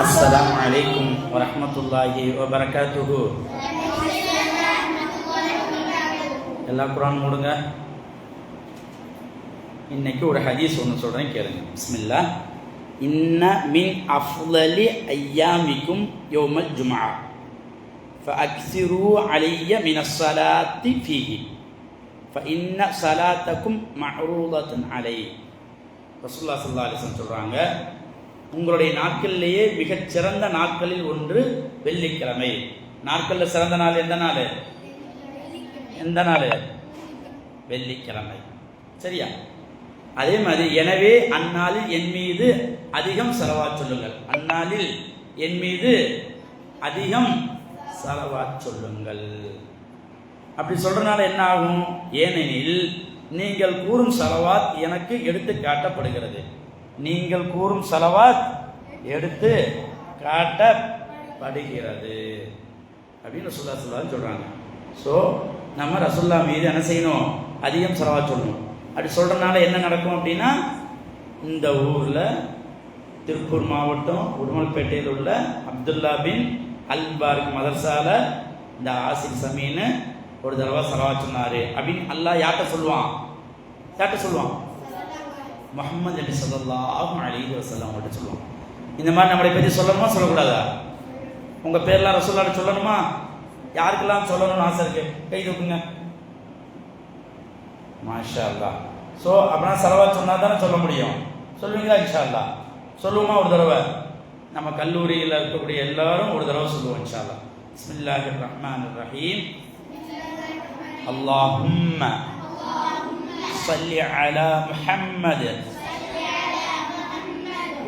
السلام عليكم ورحمة الله وبركاته. எல்லா குர்ஆன் மூடுங்க. இன்னைக்கு ஒரு ஹதீஸ் ஒன்று சொல்கிறேன் கேளுங்க. பிஸ்மில்லா. இன்ன மின் அஃலலி ஐயாமிக்கும் யௌமல் ஜும்ஆ ஃபஅக்ஸிரு அலைய மினஸ் ஸலாத்தி ஃபீஹி ஃபஇன்ன ஸலாத்தக்கும் மஅரூதத்துன் அலைஹி. ரசூலுல்லாஹி ஸல்லல்லாஹு அலைஹி வஸல்லம் சொல்கிறாங்க, உங்களுடைய நாட்களிலேயே மிகச் சிறந்த நாட்களில் ஒன்று வெள்ளிக்கிழமை. நாட்களில் சிறந்த நாள் எந்த நாள்? எந்த நாள்? வெள்ளிக்கிழமை. சரியா? அதே மாதிரி எனவே அந்நாளில் என் மீது அதிகம் ஸலவாத் சொல்லுங்கள். அந்நாளில் என் மீது அதிகம் ஸலவாத் சொல்லுங்கள். அப்படி சொல்றதுனால என்ன ஆகும்? ஏனெனில் நீங்கள் கூறும் ஸலவாத் எனக்கு எடுத்து காட்டப்படுகிறது. நீங்கள் கூறும் ஸலவாத் எடுத்து காட்டப்படுகிறது அப்படின்னு ரசூலுல்லாஹி ஸல்லல்லாஹு அலைஹி சொல்றாங்க. ஸோ நம்ம ரசூலுல்லாஹ் மீது என்ன செய்யணும்? அதிகம் ஸலவாத் சொல்லணும். அப்படி சொல்றதுனால என்ன நடக்கும் அப்படின்னா, இந்த ஊரில் திருப்பூர் மாவட்டம் உடுமல்பேட்டையில் உள்ள அப்துல்லா பின் அல்பார்க் மதர்சால இந்த ஆசிக் சமீன் ஒரு தடவை ஸலவாத் சொன்னாரு அப்படின்னு அல்லாஹ் யார்கிட்ட சொல்லுவான்? யார்கிட்ட சொல்லுவான்? முஹம்மது நபி ஸல்லல்லாஹு அலைஹி வஸல்லம் அவங்கள்ட்ட சொல்லுவான். இந்த மாதிரி நம்மளை பற்றி சொல்லணுமா சொல்லக்கூடாதா? உங்கள் பேர்லாம் ரசூலுல்லாஹ் சொல்லணுமா? யாருக்கெல்லாம் சொல்லணும்னு ஆசை இருக்கு? கை தூக்குங்க. மாஷா அல்லாஹ். ஸோ அப்படின்னா ஸலவாத் சொன்னா தானே சொல்ல முடியும். சொல்லுவீங்களா? இன்ஷா அல்லாஹ் சொல்லுவோமா? ஒரு தடவை நம்ம கல்லூரியில் இருக்கக்கூடிய எல்லாரும் ஒரு தடவை சொல்லுவோம் இன்ஷா அல்லாஹ். பிஸ்மில்லாஹிர் ரஹ்மானிர் ரஹீம். அல்லாஹும்ம ஸல்லி அலா முஹம்மத்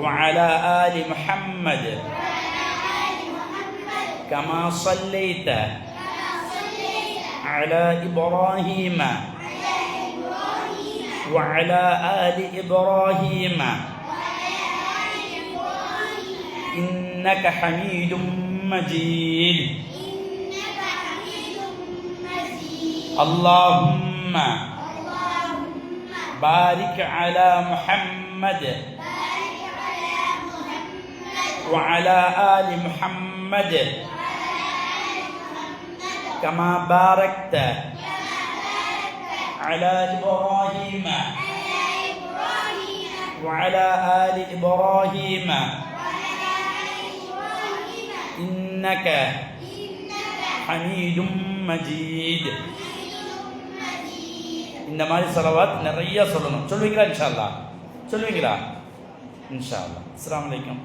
وعلى آل محمد كما صليت على إبراهيم وعلى آل إبراهيم إنك حميد مجيد. اللهم بارك على محمد وعلى آل محمد كما باركت على إبراهيم وعلى آل إبراهيم إنك حميد مجيد. இந்த மாதிரி ஸலவாத் நிறைய சொல்லணும். சொல்லுவீங்களா? இன்ஷா அல்லாஹ் சொல்லுவீங்களா? இன்ஷா அல்லாஹ். அஸ்ஸலாமு அலைக்கும்.